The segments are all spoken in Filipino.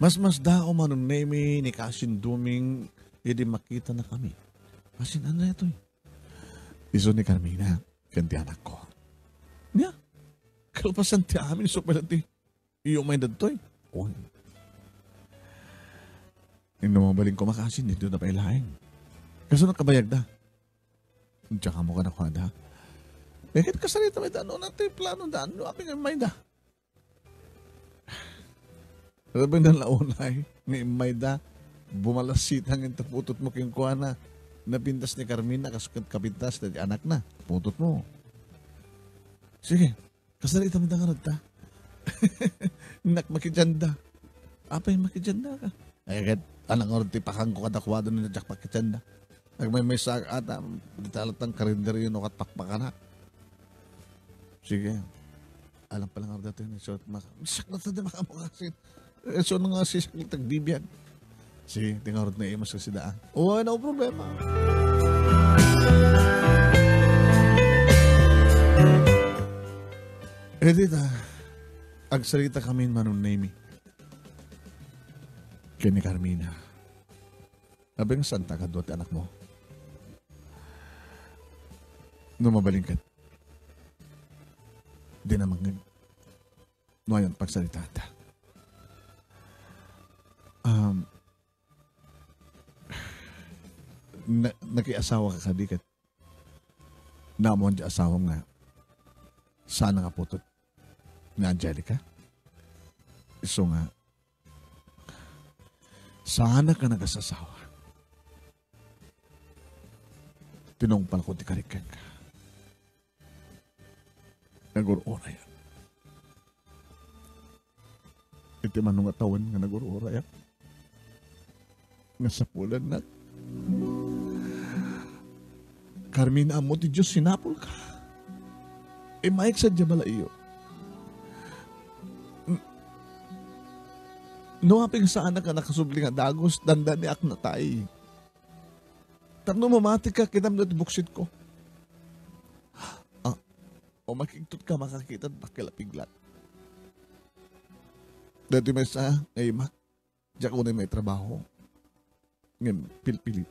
Mas dao Manong Nemy ni Kasin Duming, hindi makita na kami. Kasin ano ito eh. Iso ni Carmina, kanti anak ko. Niya, kalpasan ti amin, so pala ti, iyo may dadto eh. Oh. Yung namabaling ko makasin, dito na pa ilahin. Kaso nakabayag da. Tsaka mo ka na kuha da. Bakit kasalita may da, ano natin plano da, ano aping may da. Rabang na launay, ni Mayda, bumalasitang yung taputot mo kayong kuha na, napintas ni Carmina, kasukad kapintas na anak na, putot mo. Sige, kasalita mo da nga ta. Nak makijanda. Apa yung makijanda ka? Ay, agad, anang oras tipakang ko kadakwado na jak makijanda. Nag may sak ata, ditalatang karinder yun o katpakpakanak. Sige, alam palang oras dito yun, so, masak na ito din makamukasin. So, nung nga sisak ng tagbibiyag. Sige, tingarot na imas kasi daan. Oo, no problema. Dita, agsalita kami Manong Nemy. Kini Carmina. Sabi nga santa ka doon anak mo. Nung mabaling ka. Di naman nga. Nuwayan pagsalita ta. Nakiasawa ka kadikat. Naamon di asawang nga. Sana nga putot ni Angelica. So nga, sana ka nagasasawa. Tinungpal ko ti karikan ka. Nagurura yan. Iti manong atawan nga nagurura yan. Nga sa pulan na Carmina amo ti Diyos sinapol ka. E maik sa diyabala iyo. No aping saan ka nakasubli nga dagos danda ni ak na tay. Tarno mamati ka kinam na buksit ko. O makiktot ka makakita pakilapiglat. Dati may sa ay mak. Diyak ko na may trabaho. Ngayon pilpilit.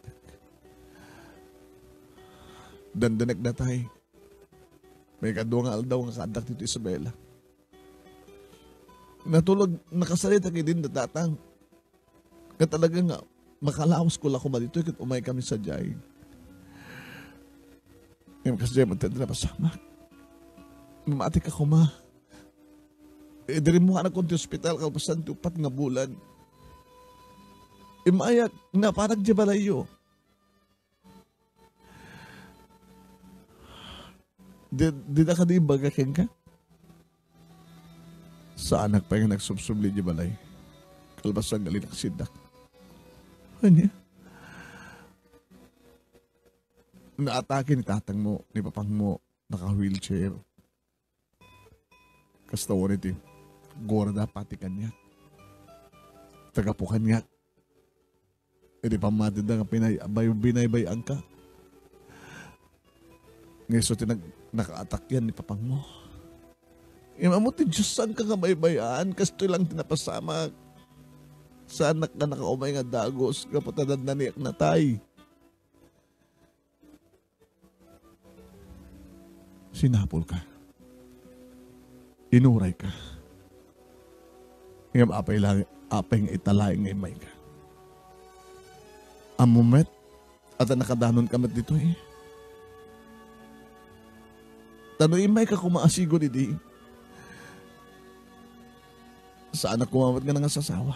Dandanak na tayo. May kadunga aldaw nga kaandak dito Isabela. Natulog, nakasalita kayo din natatang. Nga talaga nga, makalaos ko lang ko dito, kat umay kami sa jay. Ngayon kasi dyan, magtanda na pasama. Mamati ka kuma. Dari mo ka na konti hospital, kalpasan tupat nga bulan. Imayak na parang jabalayo. Di na ka di bagakin ka? Sa anak pa yung nagsubsubli di balay. Kalbasan gali nakasidak. Ano? Naatake ni tatang mo, ni papang mo, naka-wheelchair. Kastawa nito, gorda pati kanya. Tagapukan niya. E di pamatid na nga binaybayan ka. Ngayon so naka-attack yan ni papang mo. Imamuti Diyos saan ka nga baybayaan? Kasto lang tinapasama. Sa anak ka nakaumay nga dagos. Kapatadad na niyak na tay. Sinapol ka. Inuray ka. Ngayon apay nga italay nga imay ka. Amumet at nakadanon ka mat dito eh. Tano imay ka kumaasigo di. Sa anak kumawat nga nga sasawa.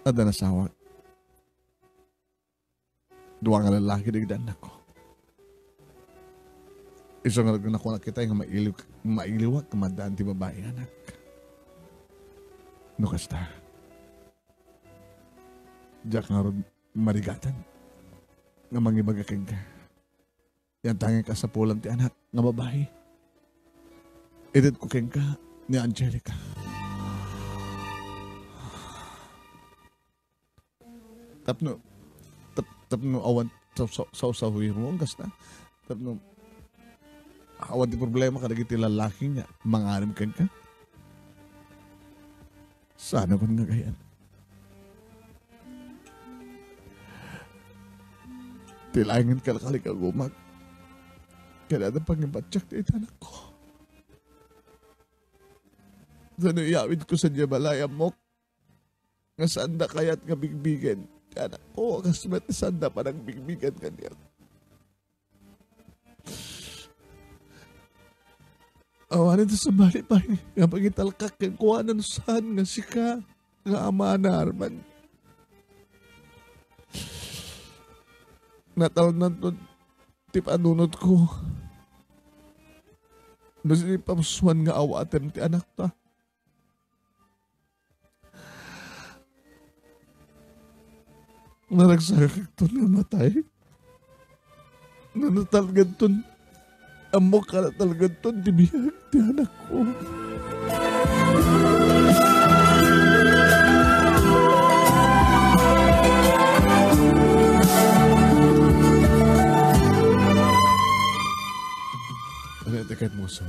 Ada nasawa. Dua nga lalaki digdan ako. Iso nga nakuha kita yung mailiwag kamadaan ti babae anak. No kasta. Diyak nga ron marigatan. Nga mangibagaking ka. Yan tanging ka sa pulang ti anak nga babae. Edit ko keng ka ni Angelica. Tapno awan sa huwi mo ang gasta. Tapno awan di problema kada giti lalaki niya. Mangarim keng ka. Sana kon nga gayan. Tilangin ka lakali ka gumag. Kaya na pangibatsak na itanak ko. Sana iyawid ko sa Jabalaya mo. Nga sanda kaya't nga bigbigan. Anak ko, kasmet na sanda pa ng bigbigan kanya. Awanin ito sa bali pa. Nga pangitalkak kang kuwanan saan nga sika. Nga ama na Arman. Nataon na ito tipanunod ko. Nasi pamusuan nga awatem ti anak ta. Naragsakak ito na matay. Nanatalagad ito. Amok ka na talagad ito. Dibiyag ti anak ko. Ano yung tiket mo sa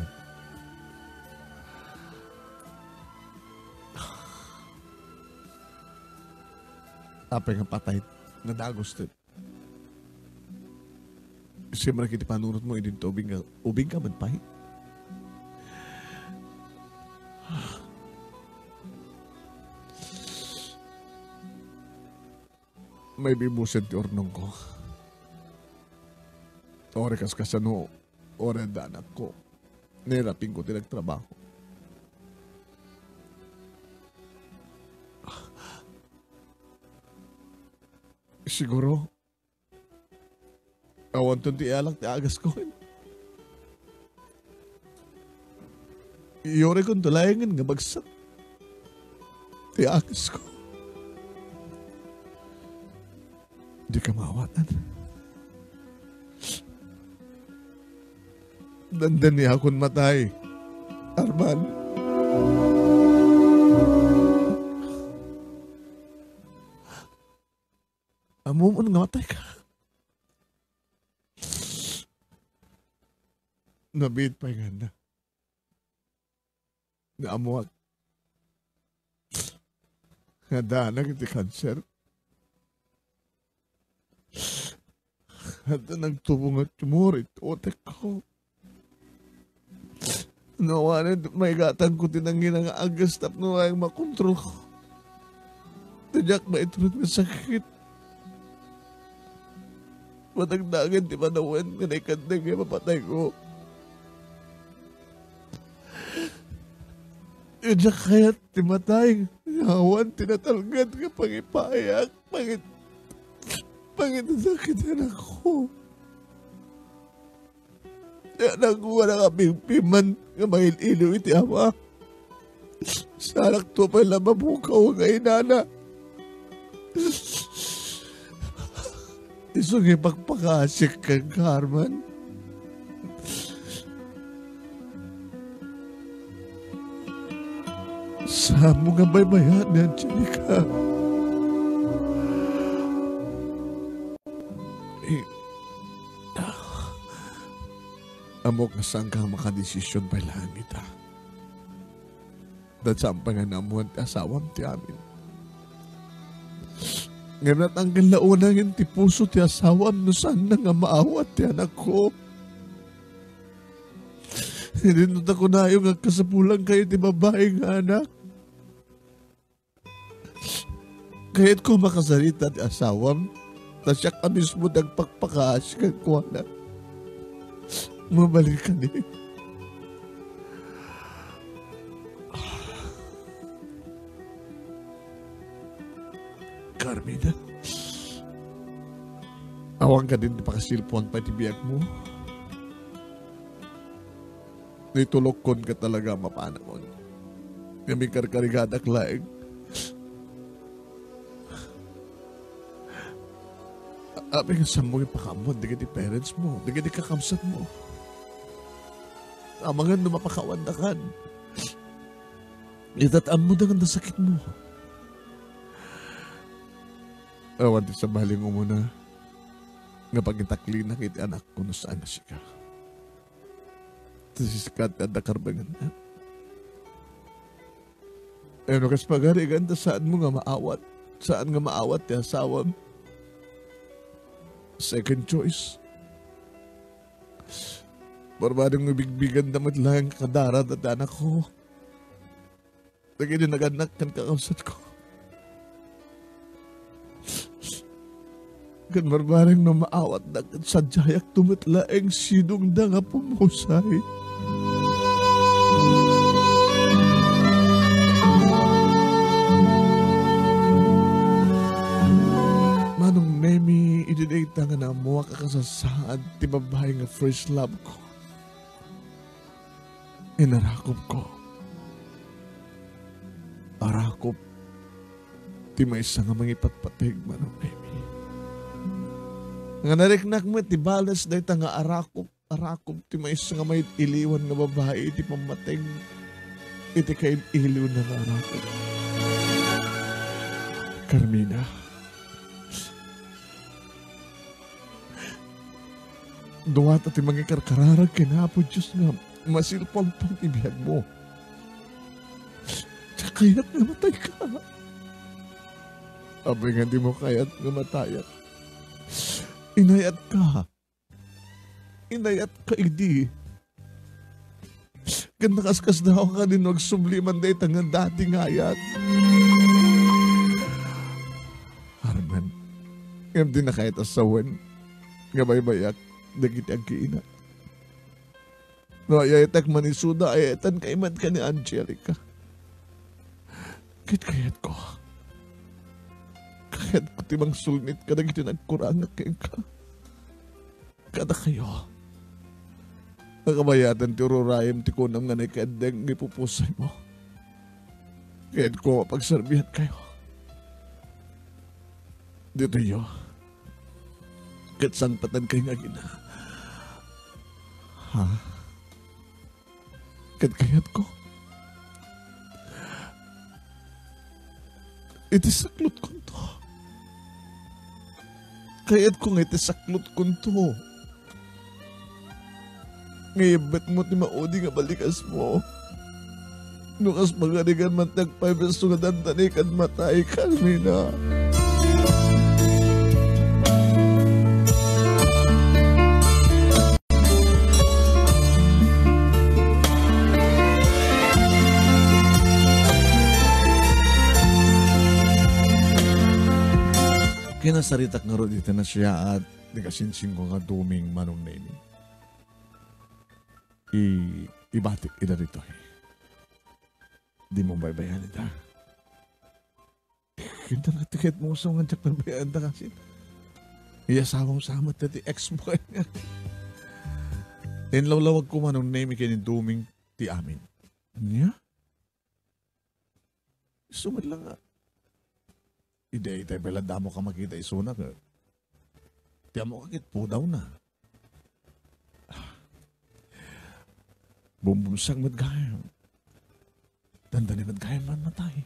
tapay nga patay na dagos din. Siyempre kiti panunod mo idin to ubing ka man pahit. May bibusin ti ornong ko. Ore kas kasano, ore danak ko. Nirapin ko ti nagtrabaho. Siguro, awan ton ti alak ti agas ko. Iyore kong tulayangan nga bagsak. Ti agas ko. Di ka mawatan. Dandan niya akong matay. Arman. Amumon nga matay ka. Nabit pa yung handa. Naamuak. Nadanag iti cancer. At nagtubong at tumor ito otek ko. Nawanan may gatang ko tinangin ang agas tap no ay makontrol ko. Tadyak ba ito na sakit. Matagdagan di manawan nga naikandang nga mapatay ko. Tadyak kaya't timatay. Ngawan tinatalgad nga pangipayak. Pangit na ako. Anak ko na kapimpiman nga mahil-ilo iti ama. Sarak to pa lang mabukaw nga inana. Isong ipagpakasik kang Arman. Sa mo nga baybayan ni Angelica. Amok na saan kang makadesisyon pa langit ha. Dahil saan pa nga namuhan ti asawam ti amin. Nga natanggal na unang yung ti puso ti asawam no saan na nga maawat ti anak ko. Hindi na ko na yung kasapulang kayo ti babae nga anak. Kahit ko makasalita ti asawam, ta siya ka mismo nagpagpakaas kang kuwana. Mabalik ka ni. Carmina, awang ka din di pakasilpon pa itibiyag mo. Nitulokon ka talaga mapanamon. Kami karkarigadak laing. Abi nga sa mong ipakamon, di ka di parents mo, di ka di kakamsat mo. Amangan lumapakawandakan. Itataan mo na sakit mo. Awan di sa baling mo muna. Nga pagitakli na kiti anak ko na saan na siya. Tasiskat at nakarbangan na. Ano kas pagarigan ta saan mo nga maawat? Saan nga maawat ti asawam? Second choice. Barbadong nabigbigan damat lang kadarat at anak ko. Lagi din naganak kan kakausat ko. Kan barbadong na maawat na sa jayak tumatlaeng sinong da nga pumusay. Manong Nemy, idinita nga na mo kakasasaan ti babae nga first love ko. Inarakop ko. Arakop ti may isa nga mangipatpatig, Manong Nemy. Nga nariknak mo ti balas dahi ta nga arakop ti may isa nga may iliwan nga babae ti pamating iti kain iliw na nga arakop. Carmina, duwat at mga karkararag kinapo Diyos nga masilpang pang-ibiyag mo. Kaya't namatay ka. Abay nga di mo kaya't namatayat. Inayat ka. Inayat ka, idi. Ganda kaskas na ako ka din magsubliman dahi tangan dati ngayat. Arman, ngam din na kahit asawan, nga baybayak, dagiti ang kiina. No, ayayetak manisuda, ayayatan kaiman ka ni Angelica. Kayat ko. Kayat ko timang sulnit ka na giti nagkurangak kayo ka. Kada kayo. Nakabayatan ti ururayam ti kunam nga naikadeng ipupusay mo. Kayat ko mapagserbihan kayo. Dito yo. Kat sangpatan kayo nga gina. Ha? Kat kayat ko. Itisaklot ko to. Kaya't ko nga itisaklot ko to. Ngayon ba't mo ti maudi nga balikas mo? Nukas magarigan man tagpaybeso nga dantanikan matay, Carmina. Kinasaritak nga ro dito na siya at nagasinsing ko nga duming Manong Nemy. Ibatik ina rito eh. Di mo baybayan ita. Kinta nga tiket mo sa mga jak baybayan ta kasi. Iyasawang samat na ti ex mo kanya. Tinlawlawag ko Manong Nemy kinin duming ti amin. Niya? Sumad lang nga. Ide, tayo pala damo ka makita isuna ka. Tiyan mo kakit po daw na. Bumbumsang madgayam. Dandani madgayam man matay.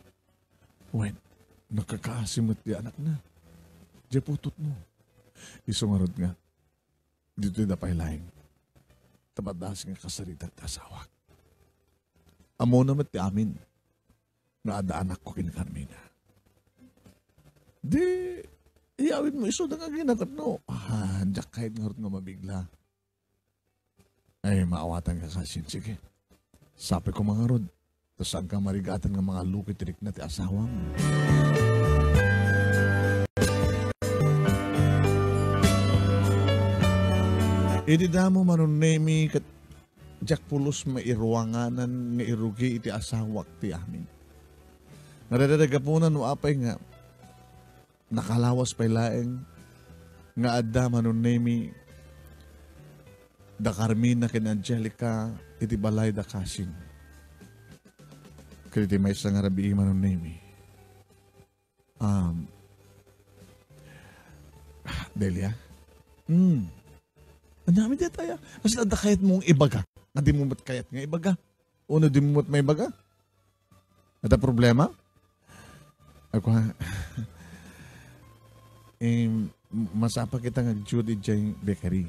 When, nakakaasimot di anak na. Diya putot mo. Isungarod nga. Dito na pailaing. Tabadas nga kasarita at asawak. Amo naman ti amin. Naada anak ko kin Carmina. Di, iyawin mo iso na nga ginakot no. Diyak kahit nga nga mabigla. Ay, maawatan ka kasin. Sige. Sabi ko mga rod. Tapos saan ka marigatan ng mga lukitirik na ti asawang. Idi damo Manong Nemy kat Jack pulos mairuwanganan nga irugi iti asawak ti amin. Nadadadaga po na no apay nga nakalawas pa'y laeng nga adda Manong Nemy da Carmina ken Angelica iti balay da kasing. Kaya iti may isang arabi Manong Nemy. Delia? Ang dami di tayo. Kasi nanda kayat mong ibaga. Hindi mo mat kayat nga ibaga. Uno di mo mat may ibaga. Ada problema? Ako ha. Masapa kita nag-Judy J. Bakery.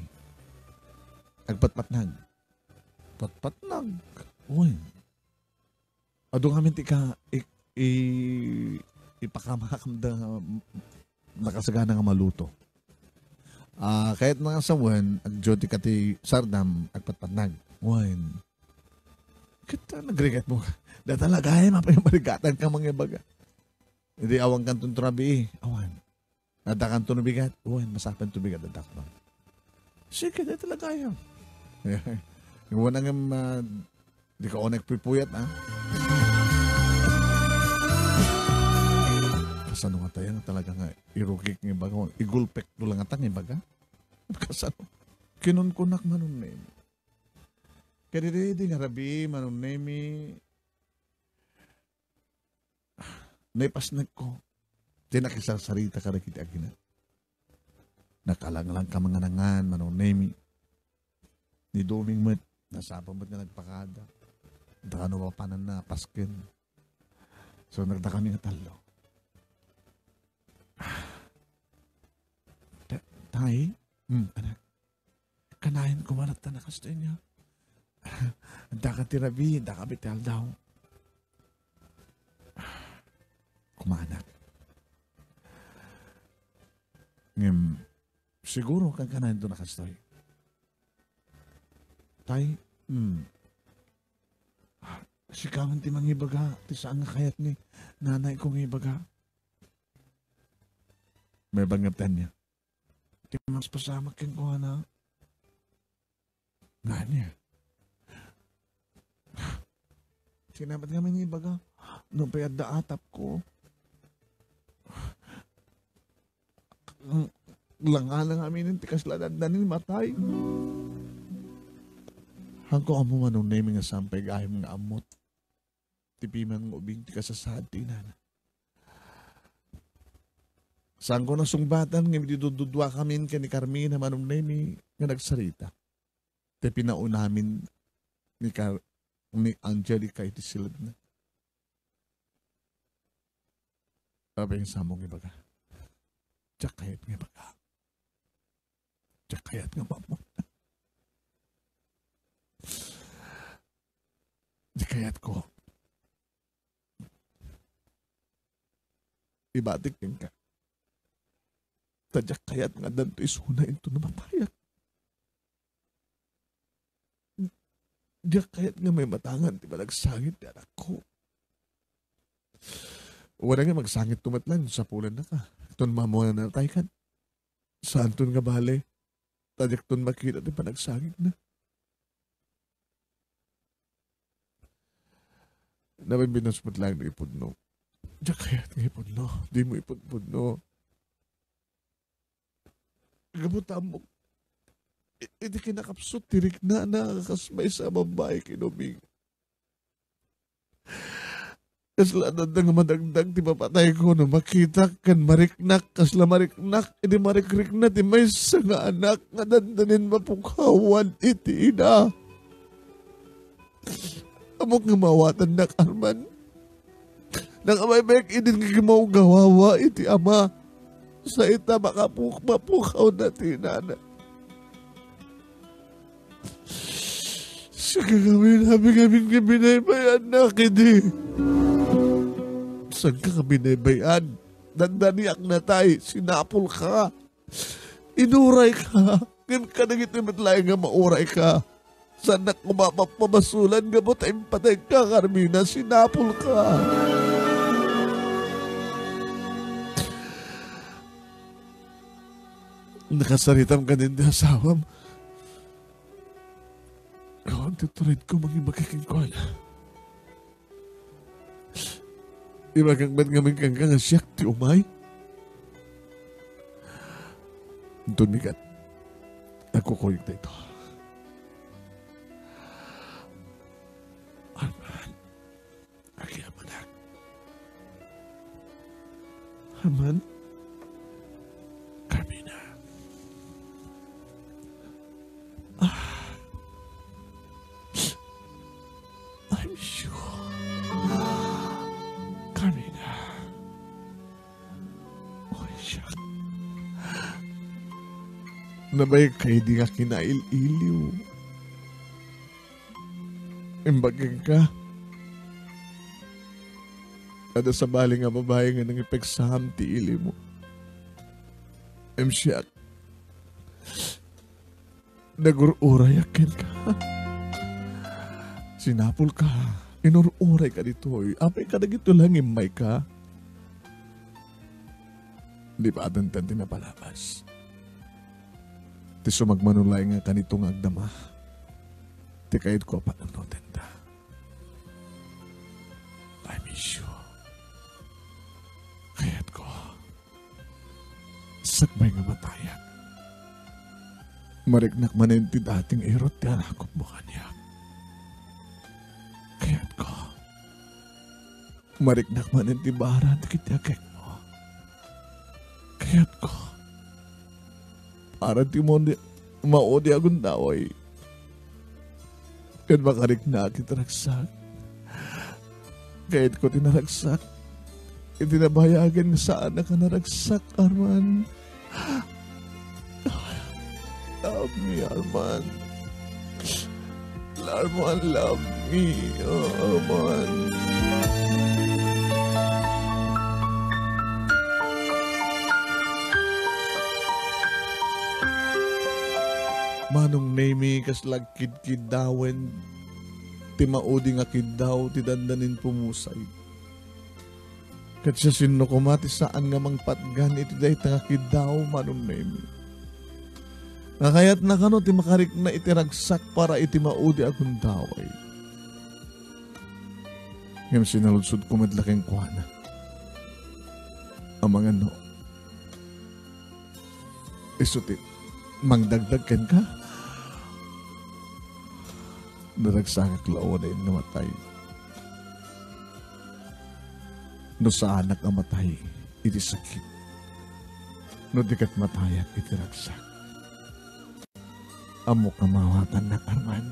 Agpatpatnag. Patpatnag. Uy. Ado kami tika ipakamakam da nakasagana nga maluto. Kahit mga sawan, agjote kati sardam, agpatpanag. Wine. Kita nagrigat mo. Datalagay, mapayamarigatan ka mga baga. Hindi awang kantong trabi. Awan. Nadakan to nabigat. Wine, masapan to bigat. Dadakpan. Sige, datalagay. Yung wanang di ka onek pipuyat, ha? Kasano nga tayo talaga nga irukik ng ibaga. Igulpek do lang atang ibaga. Kasano? Kinunkunak Manong Nemy. Kadiri nga rabi, Manong Nemy. Naipasnag ko. Di nakisasarita ka na kita agina. Nakalang-lang ka mga nangan, Manong Nemy. Ni Doming Mat, nasapa mo't nga nagpakada. Dakano pa panan na paskin. So nagda kami nga talo. Tay, anak, kanahin ko manat na nakasto niya. Anda ka tirabi, anda ka bital daw. Kumanak. Siguro kang kanahin to nakastoy. Tay, sikaman ti mangibaga, ti saan nga kayat ni nanay kong ibaga. May bangatan niya. Ti mas pasamak kin ko na. Nga niya. Sinabat nga may ibaga. Nung payad da atap ko. Langalang aminin ti kasladan ni matay. Hangko amo Manong Nemy nga sampay gahim nga amot. Tipiman ng ubing ti kasasad ti nana. Saan ko na sungbatan nga dududwa kami ka ni Carmina Manong Nemy nga nagsarita. Ti pinaunamin ni Angelica iti silid na. Sabi yung samong ibaga. Tsak kayat nga ibaga. Tsak kayat nga mamot. Di kayat ko. Ibatik din ka. Tadyak kayat nga danto isuna ito na mapayag. Diyak kayat nga may matangan, di ba nagsangit di anak ko. Wala nga magsangit tumatlan, sa pulan na ka. Itong mamuha na natay kan. Saan ton nga bale? Tadyak ton makita, di ba nagsangit na. Nabibinas mo't lang na ipudno. Diyak kayat nga ipudno. Di mo ipudno. Gabutan mo. Hindi kinakapsot, tirik na nakakasmay sa babae kinubing. Kaslanan na nga madagdag, di mapatay ko na makita kan mariknak, kasla mariknak, hindi marikrik na, di may sa nga anak, nga dandanin mapungkawan, iti ina. Amok nga mawatan na Arman. Nakamaybayag, hindi nga gimaw gawawa, iti ama. Sa ita mapukaw na tinana. Sige kami binaybayan na kidi. Saan ka binaybayan? Dandaniak na tayo, sinapol ka. Inuray ka. Ngayon ka nagit na matlay nga mauray ka. Saan na kumapapamasulan nga mo tayong patay ka, Carmina, sinapol ka. Nakasaritam ka din na asawam. Ang tuturid ko mga makikingkwan. Ibagang ba't ngamin kang nga siyak ti umay? Tumigat. Nagkukuyog na ito. Arman. Aki amanak. Arman. Nabay kay di ka kinail-iliw. Imbagin ka. Kada sa bali nga babae nga nang ipeksam ti ili mo. Siyak. Nagururay akin ka. Sinapol ka. Inururay ka dito. Apay ka na gito lang imay ka. Di pa atantan tinapalabas. Ti sumagmanulay nga kanitong agdama. Ti kahit ko pa ng notenda. I miss you. Kaya't ko. Sakbay nga matayak. Mariknak manenti dating erot ti anakop mo kanya. Kaya't ko. Mariknak manenti baran ti kitiagek mo. Kaya't ko. Para ti mo maodi agun daway. Kan makariknak itaragsak. Kaya't ko tinaragsak. Itinabayagan nga saan na ka naragsak, Arman. Love me, Arman. Arman, love me, Arman. Manong Nemy kaslag kid-kid dawen. Ti maudi nga kid daw, ti dandanin pumusay. Kat siya sino kumati saan nga mang patgan, iti day tangakid daw, Manong Nemy. Nakayat na kano, ti makarik na itiragsak para iti maudi akong daway. Ngayon sinaludsod kumadlaking kuwana. Ang mga no. Isutit, mangdagdagkan ka? Naragsakak laon ay namatay. No sa anak ang matay, iti sakit. No dikat matayak, iti ragsak. Amo kamawatan na Arman.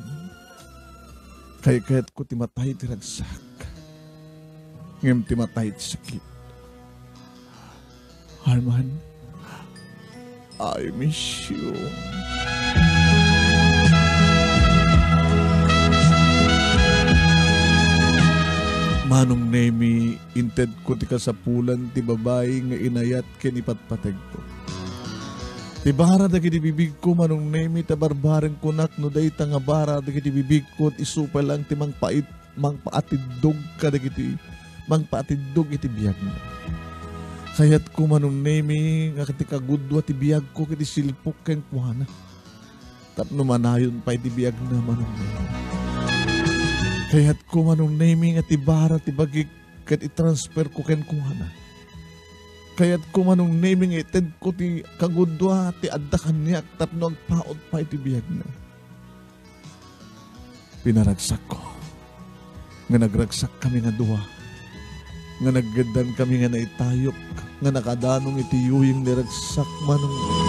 Kaya ko timatay, iti ragsak. Ngayon timatay, iti sakit. Arman, I miss you. Manong Nemy, inted ko ti kasapulan ti babae nga inayat ken ipatpateg ko. Ti bara dagiti bibig ko, Manong Nemy, tabarbaren ko nak no dayta nga bara dagiti bibig ko at isupay lang ti mangpaatidog ka dagiti mangpaatidog iti biyag mo. Kayat ko, Manong Nemy, nga kiti kagudwa ti biyag ko kiti silpok ken kuhana. Tapno manayon pa iti biyag na, Manong Nemy. Kaya't ko, Manong Nemy, nga tibara, tibagig, kat i-transfer ko ken kuhana. Kaya't ko, Manong Nemy, nga ited ko ti kagudwa, ti addakan niya, tapno agpaot pa iti biyag na. Pinaragsak ko, nga nagragsak kami nga duwa, nga naggadan kami nga naitayok, nga nakadanong iti yuying niragsak, Manong Nemy.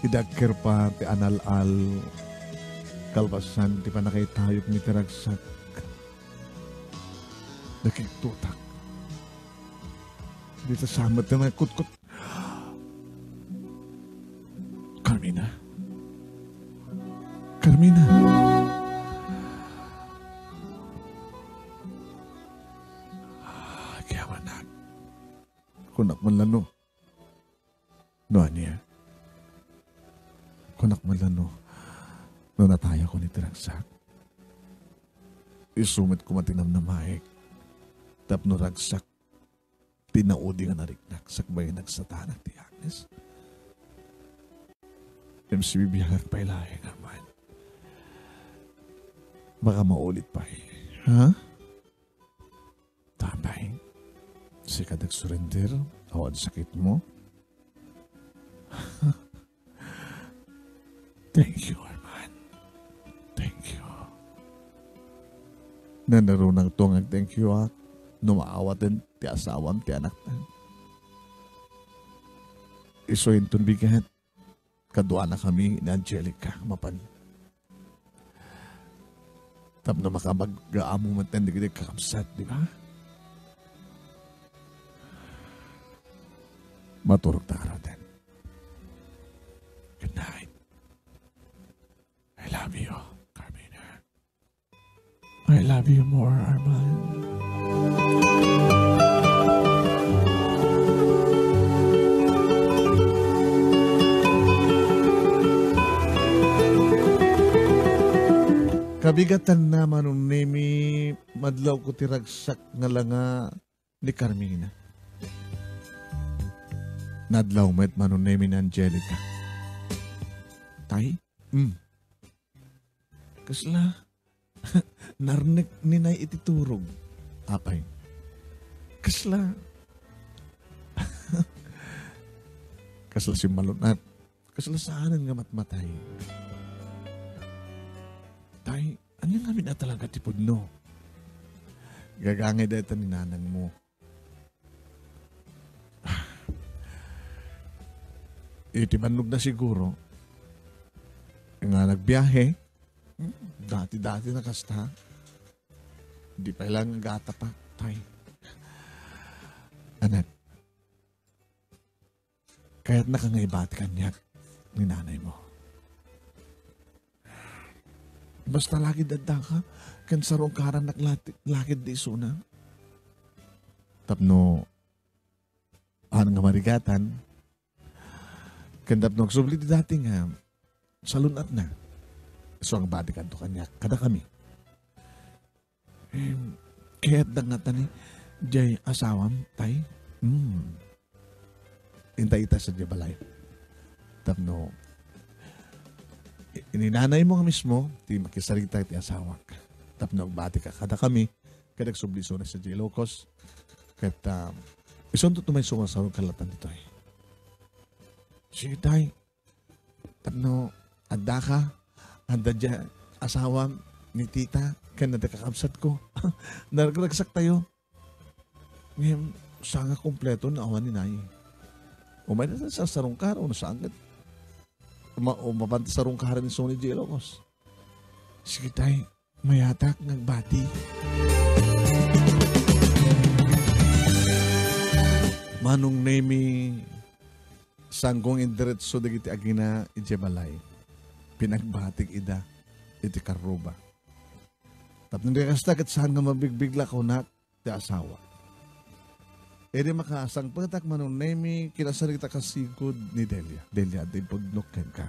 Idagker pa ti anal-al kalpasan ti panakitayok ni tiragsak nakiktutak dito samat na kutkut Carmina kaya manak kunak man lano no niya kunak man lano no nataya ko ni tiragsak isumit ko matinam na maik tapno ragsak tinaudi nga nariknak sakbay nagsatanak ti Agnes MC bibiyagak pa ilahe naman baka maulit pa ha? Tabay si kadag surrender awan sakit mo thank you, Arman. Thank you. Nanarunang tong thank you at numaawatan ti asawam ti anak na. Isuin ton bigat. Kadua na kami ni Angelica mapan. Tapno makabag-gaamo man tayo, di kakamsat, di ba? Maturog na araw din. Good night. I love you, Carmina. I love you more, Arman. Kabigatan na Manong Nemy, madlaw ko tiragsak nga langa ni Carmina. Nadlaw met Manong Nemy ni Angelica. Tay? Kasla, narnik ni Nay ititurog. Apay. Kasla. Kasla si Malunat. Kasla saanan nga matmatay. Tay, ano nga na talaga tipod no? Gagangay dito ni nanang mo. Itimanog na siguro. Nga nagbiyahe. Dati-dati na kasta. Di pa ilang gata pa. Tay. Anak. Kaya't nakangaibat kanya ni nanay mo. Basta lagi dadda ka, kan sarong karan naklakid di suna. Tapno, nga marigatan, kan tapno, subli di dati nga, salunat na. So ang bati kanto kanya, kada kami. Kaya't dangatan ni, jay asawam, tay, intay-ita sa jabalay. Tapno, ininanay mo nga mismo, ti makisarita ti asawak. Tapno, bati ka kada kami, kadag subliso na sa Ilocos. Kat, ison to tumay sumasarong kalatan dito eh. Sige tay, tapno, adda ka, anda dyan, asawam ni tita, kan nadakakabsat ko. Naragsak tayo. Ngayon, sanga kompleto na awan ni Nay. Umay na sa sarong karo, nasanggat. Mapanta sarong karan ni Sony Ilocos. Sige tay, mayatak ng bati. Manong Nemy, sanggong indiretso dagiti agina ijebalay. Pinagbatik ida, iti karuba. Tapos nagkastakit saan nga mabigbigla ko na ti asawa. Edi makasang patak Manong Nemy, kinasarita kasigod ni Delia. Delia, di pagnukken ka.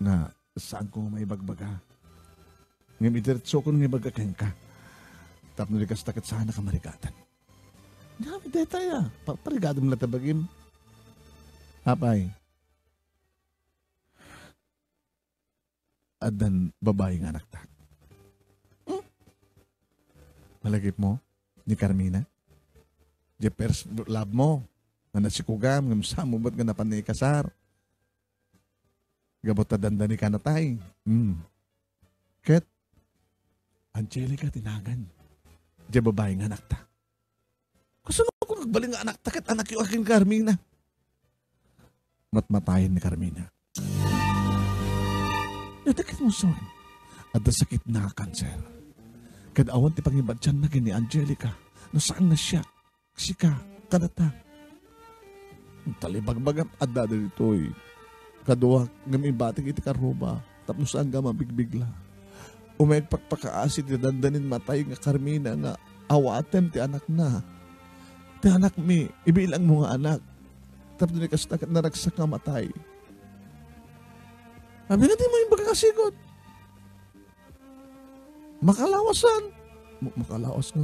Na saan ko may bagbaga. Ngayon itiritso ko nang ibagaken ka. Tapos nagkastakit saan na kamarigatan. Dami detaya. Parigado mo na tabagim. Hapay. Adan babaeng anak ta. Malagip mo ni Carmina? Di first love mo. Nga nasikugam, nga masamo ba't nga napanay kasar? Gabot na dandani ka na tayo. Ket, Angelica tinagan. Di babaeng anak ta. Gusto na ako nagbaling nga anak ta, ket anak yung aking Carmina. Matmatayin ni Carmina. Natakit mo son. At sakit na kanser. Kad awan ti pangibad siya na ni Angelica. No saan na siya? Sika, kadata. Talibagbagam at dada dito eh. Kaduwa, ngami bating iti karuba. Tapos saan ka mabigbigla. Umayag pagpakaasit, dandanin matay nga Carmina nga awaten ti anak na. Ti anak mi, ibilang mo nga anak. Tapos nikastakat na ragsak nga matay. Sabi nga di mo yung bagkakasigot. Makalawasan. Makalawas nga.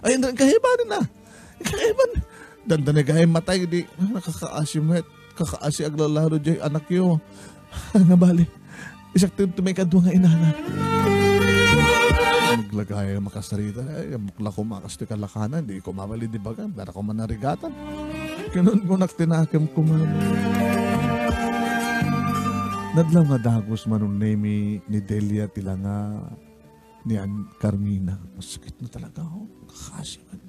Ayun, kahibanin na. Kahiban. Dandan na gayang matay. Di, nakakaasi mo. Kakaasi aglalaro dyan. Anak yo. Nga bali. Isak tumay kadwa nga inanak. Naglagay makasarita. Ay, mukla ko makasti kalakanan. Di ko mabali di baga. Dara ko manarigatan. Kinon ko naktinakim ko man. Nadlaw nga dagos Manong Nemy ni Delia tilanga ni Carmina. Masakit na talaga ako. Kakasi man.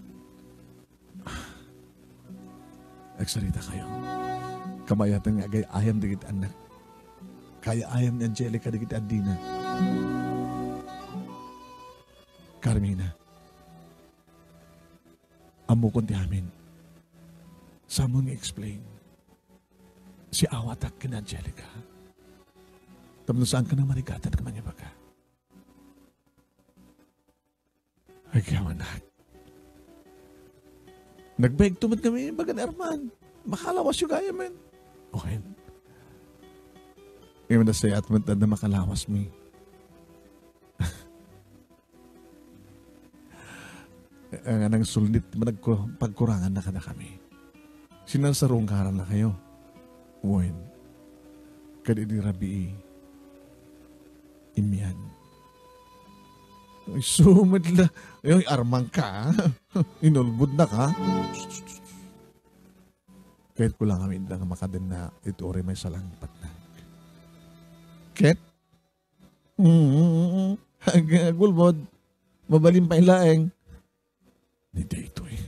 Nagsalita kayo. Kamayatan nga agay ayam digit anak. Kaya ayam ni Angelica digit Adina. Carmina, amo kon ti amin. Samo nga explain. Si awatak kina Angelica. Tapno saan ka nang marigatan ka man niya baka? Ay kawanak. Nagbeg tumad kami baga ni Arman. Makalawas yung gaya men. Okay. Ngayon na say at mantad na makalawas mi. Nang sulit pagkurangan na ka na kami. Sinasarong karan na kayo. Uwen. Kadidi rabi imyan. Ay, sumad la. Ay, Arman ka. Inulbud na ka. Kahit ko lang kami lang makadin na ito rin may salangpat na. Ket? Gulbod. Mabalim pa ilaeng. Hindi ito eh.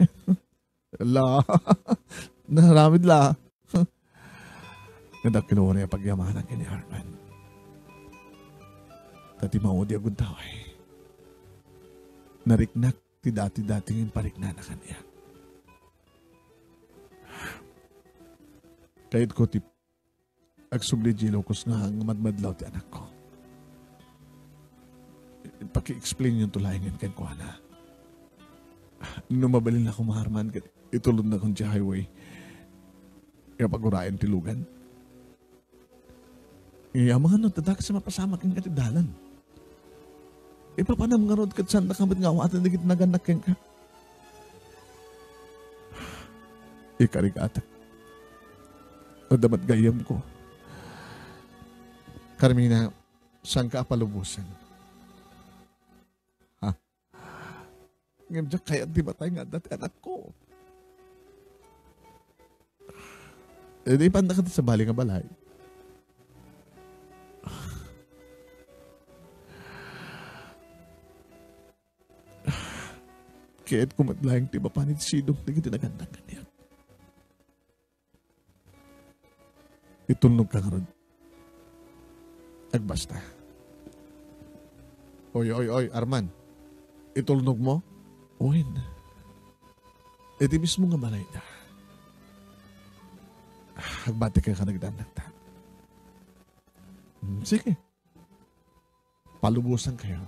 La. Naramid la. Nadak kinuha niya pagyamanan kini Arman. Tati maudi agud tao eh. Nariknak ti dati-dating yung parikna na kanya. Kahit ko ti agsubli gilokos nga ang madmadlaw ti anak ko. Paki-explain yung tulayan kay Kuana. Nung mabalin na ako maharman, itulod na kong highway. Kaya pagurayan tilugan. Mga tadak sa mapasama kang katidalan. Ipapanam nga rod kat saan nakamit nga awatan digit naganak kang ka. Ikarikatak. O damat gayam ko. Carmina, saan ka palubusan? Ha? Ngayon dyan kaya di ba tayo nga dati anak ko? E di panda ka sa bali nga balay. Kaya't kumadlayang tiba panit sidong na gitinagandang kanya. Itunog ka nga ron. Agbasta. Oy, Arman. Itulnog mo? Uwin. E di mismo nga balay na. Agbati ka nagdandag ta. Sige. Palubusan kayo.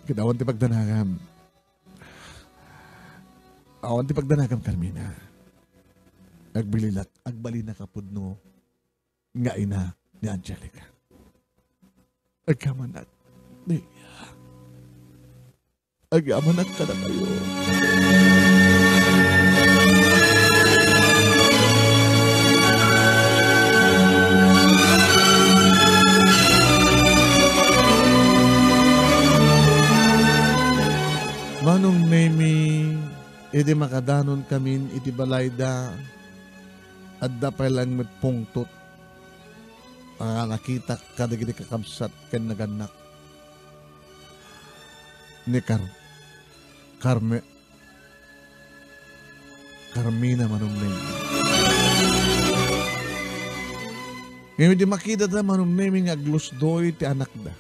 Kidawan ti pagdanagam. Awan ti pagdanagam, Carmina. Agbali na kapudno nga ina ni Angelica. Agkamanak. Agkamanak ka na kayo. Manong Nemy, iti makadanon kamin iti balayda at dapay lang met pungtot. Nakita kada giti kakabsat ken naganak ni Carmina Manong Nemy. Ngayon di makita da Manong Nemy nga aglusdoy ti anak da.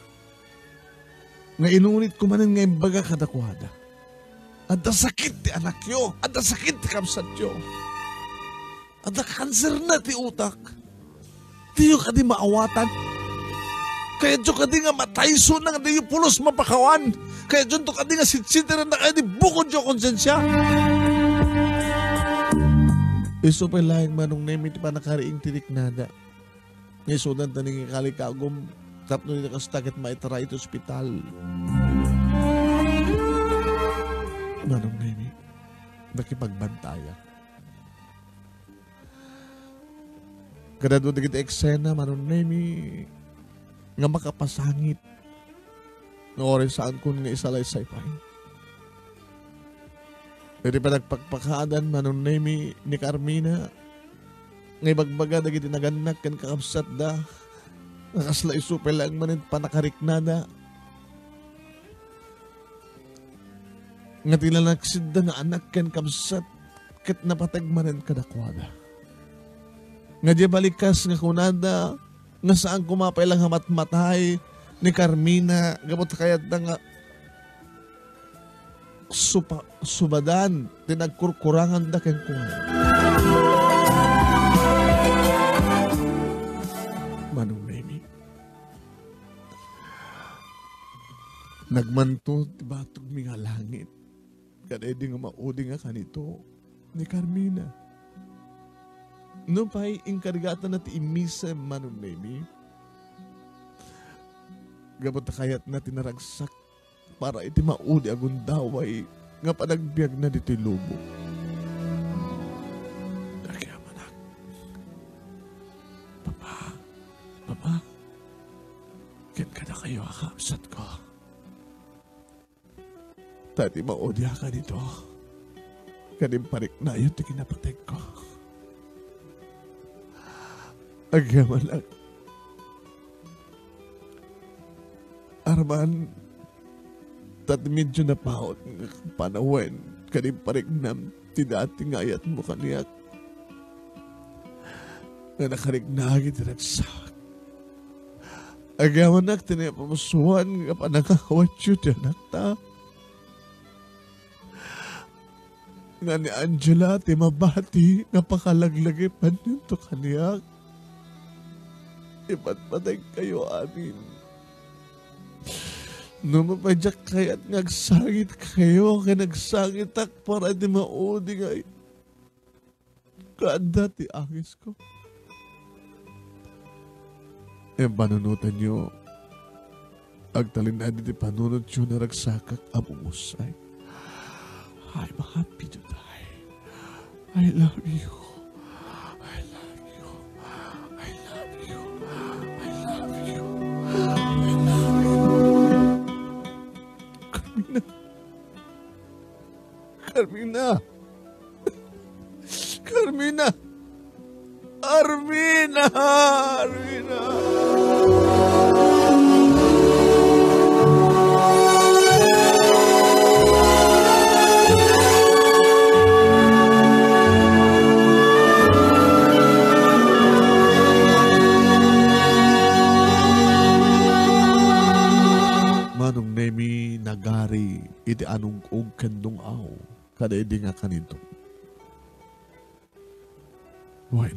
Nga inunit ko manin nga imbaga kadakwada. At sakit ti anak yo. At sakit ti kamsat yo. At kanser na ti utak. Tiyo ka di maawatan. Kaya dyo ka di nga matayso na nga di yung pulos mapakawan. Kaya dyo ka di nga sitsitiran na kaya di bukod dyo konsensya. Iso pa lahing Manong Nemy ti pa nakariing tirik nada. Isudan taning ikalikagom. Tapno nila kastakit maitara ito ospital. Manong Nemy, nakipagbantaya. Kada doon na eksena, Manong Nemy, nga makapasangit. Nga oras saan ko nga isalay-say pa. Pwede pa nagpagpakaadan, Manong Nemy, ni Carmina, nga ibagbaga na gitinaganak kan kakabsat da, nakasla isupay lang manit panakariknada. Nga tilalaksid da nga anak ken kabsat ket napatagmanen kadakwada. Nga di balikas nga kunada nga saan kumapay lang hamat-matay ni Carmina, gamot kayat na nga subadan, tinagkurkurangan da ken kuhan. Manong Nemy, nagmanto ti batog mi nga langit, kada di nga maudi nga kanito ni Carmina. No pa'y inkarigatan na ti imisa, Manong Nemy, gabot na kayat na tinaragsak para iti maudi agun daway nga panagbiag na dito'y lubo. Nagyamanak. Papa, ken ka na kayo akapsat ko. Tati maudi ka dito. Kanim parik na yun ti kinapateg ko. Nagyamanak. Arman, tat medyo napaot ng panawen, kanim parignam, ti dati ngayat mo kaniyak. Nga nakarignagit tinagsak. Agawan nak, tinapamusuhan, nga panangakawat yun, anak ta. Nga ni Angela, timabati, nga pakalaglagipan nito kaniyak. Iba't patay kayo amin. No mapadyak kaya't nagsangit kayo, kaya nagsangit ak para di maudi nga. Kaanda ti angis ko. Panunutan nyo, agtalin na di panunod nyo na ragsakak abumusay. I'm happy to die. I love you. I love you. I love you. I love you. I love you. Carmina. Carmina. Armina. Armina. Manong Nemy nagari iti anong og kandong aw kada idi nga kanito. Well,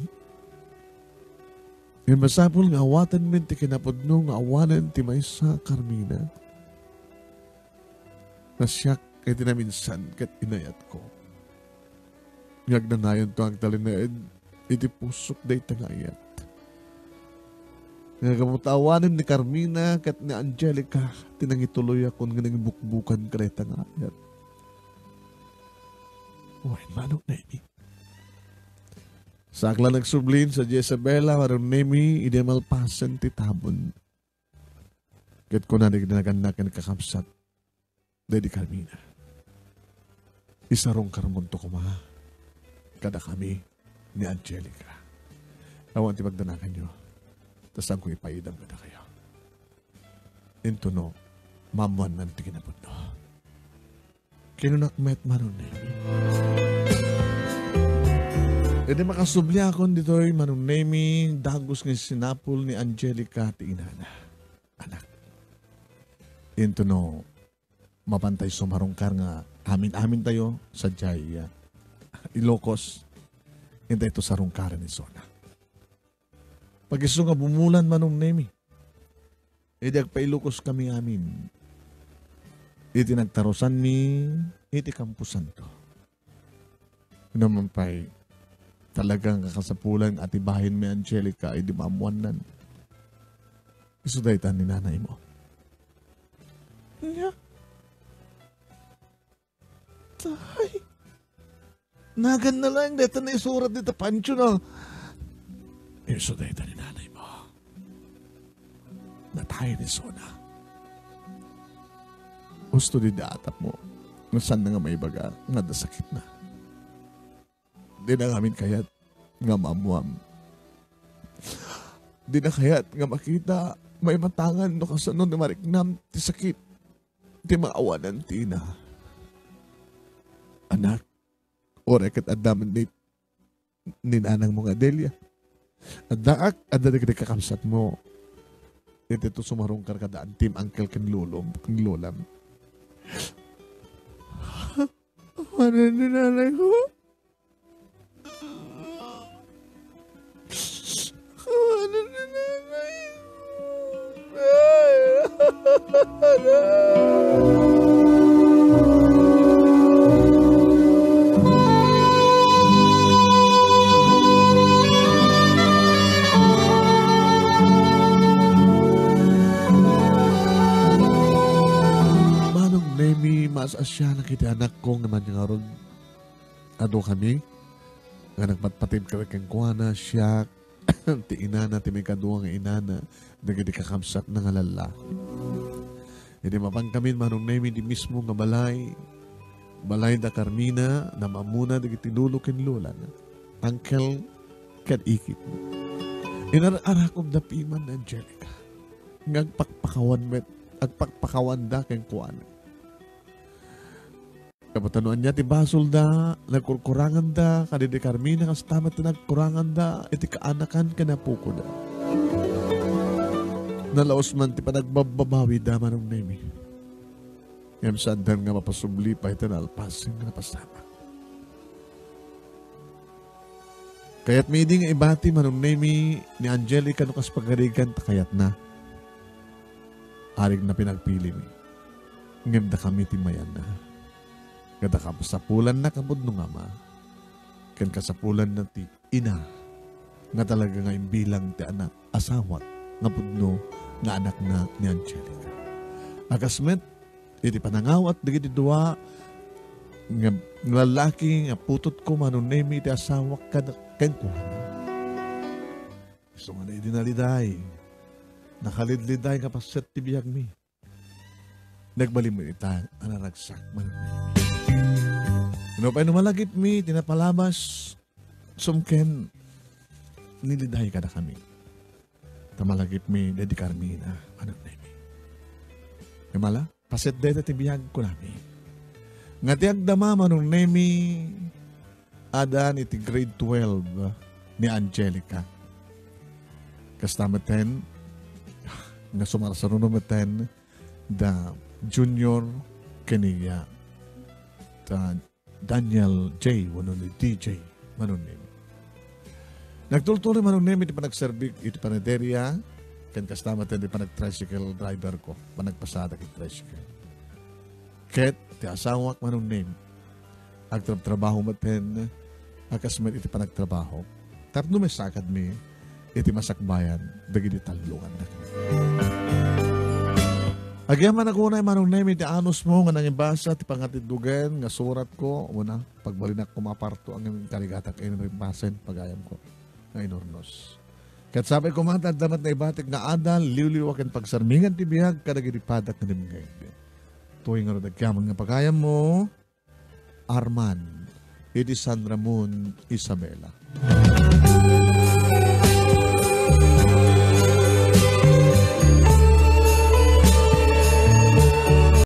yung masapol nga awatan min ti kinapudno nga awanan ti maysa Carmina. Nasyak kay tinaminsan kat inayat ko. Ngagnanayon to ang talinaid iti pusok day tangayat. Nga kamutawanan ni Carmina kat ni Angelica tinangituloy akong nga bukbukan ka day tangayat. Well, Manong Nemy. Sakla nagsublin sa Jezabela, Manong Nemy, ide malpasan ti tabon. Kat ko na nagdanagan kakapsat. Dedi Carmina. Isarong karamunto ko ma. Kada kami ni Angelica. Awan ti magdanagan nyo. Tas ang ko ipaidam kada kayo. Intuno, mamuan man ti kinapod no. Kinunakmet Manong Nemy. E di makasubli akon dito'y Manong Nemy, dagos ng sinapol ni Angelica ti inana. Anak. Into no, mapantay sumarungkar nga amin-amin tayo sa Jaya. Ilocos, hindi ito sa rungkaran ni Zona. Pag-iso nga bumulan Manong Nemy, edi agpa-Ilocos kami amin. Iti nagtarusan mi, iti kampusan to. Naman pa'y talagang kakasapulan at ibahin mi Angelica ay di maamuanan. Iso daytan ni nanay mo. Yeah. Tay. Nagan na lang dito na isurat dito Pancho na. Iso daytan ni nanay mo. Natay ni Sona. Gusto di daatap mo. Saan na nga may baga nga dasakit na. Di na ngamin kayat nga mamuam. Di na kayat nga makita may matangan no kasano ni mariknam ti sakit. Ti maawanan ti na. Anak, orek at adaman ni ninanang mo nga Delia. Adaak, adadag kakamsat mo. ito sumarong karkadaan, team uncle ken lulom, ken lolam. Ano ni nanay ko? Ano ni nanay Manong Nemy, mas asya na kita anak ko naman yung aron. Ado kami, nga nagpatpatid ka kang kuwana, siya, ti inana, ti may kaduwa nga inana, nagadi kakamsak na nga lalaki. Hindi mapang kami, Manong Nemy, di mismo nga balay da Carmina, na mamuna, di tinulukin lulan, Uncle, kat ikit mo. Inararakog na piman, Angelica, agpakpakawan da kang kuwana. Kapatanuan niya, ti basol da, nagkurkurangan da, kadidi Carmina, kas tamat na nagkurangan da, iti kaanakan ka na puko da. Nalaos man, ti pa nagbababawi da, Manong Nemy. Ngam sandan nga mapasubli pa, ito nalpasin nga napasama. Kaya't may di nga ibati, Manong Nemy, ni Angelica, no kas pagarigan, takayat na. Arig na pinagpili mi. Ngam da kami ti mayan na. Kada kasapulan na kabod nung ama, kan kasapulan na ti ina, nga talaga nga imbilang ti anak, asawat, nga pudno, nga anak na ni Angelica. Akasmet, iti panangawat, digiti dua, nga lalaki, nga putot ko, Manong Nemy, ti asawak ka, kenkuhan. So nga na idinaliday, nakalidliday nga paset ti biyag mi. Nagbali mo ita, anaragsak, Manong Nemy. Ano pa numalagip mi, tinapalabas, sumken, nilidahay ka na kami. Tamalagip mi, dedi Carmina, Manong Nemy. Kamala, paset deta tibiyag ko namin. Nga tiagdama, Manong Nemy, adan iti grade 12 ni Angelica. Kastamaten, nga sumarasarunumeten, da junior kaniya, ta Daniel J. Wano ni DJ Manong Nemy. Nagtultuli Manong Nemy, iti panagserbik, iti panaderya, kan kastama tayo, iti panag-tricycle driver ko, panagpasada kit tricycle. Ket, ti asawak Manong Nemy, agtrabaho maten, akasmet iti panagtrabaho. Tapno may sakad mi, iti masakbayan, dagiti talungan na. Agyaman ako na Manong Nemy, ti anos mo nga nangibasa, ti pangatidugan, nga surat ko, una, pagbalinak kumaparto ang kaligatak inurimpasen, pagayam ko, nga inornos. Kat sabi ko mga damat na ibatik nga adal, liwliwakan pagsarmingan ti biyag, kadagiripadak na dimingay. Tuwing nga nagkaman nga pagayam mo, Arman, iti San Ramon, Isabela.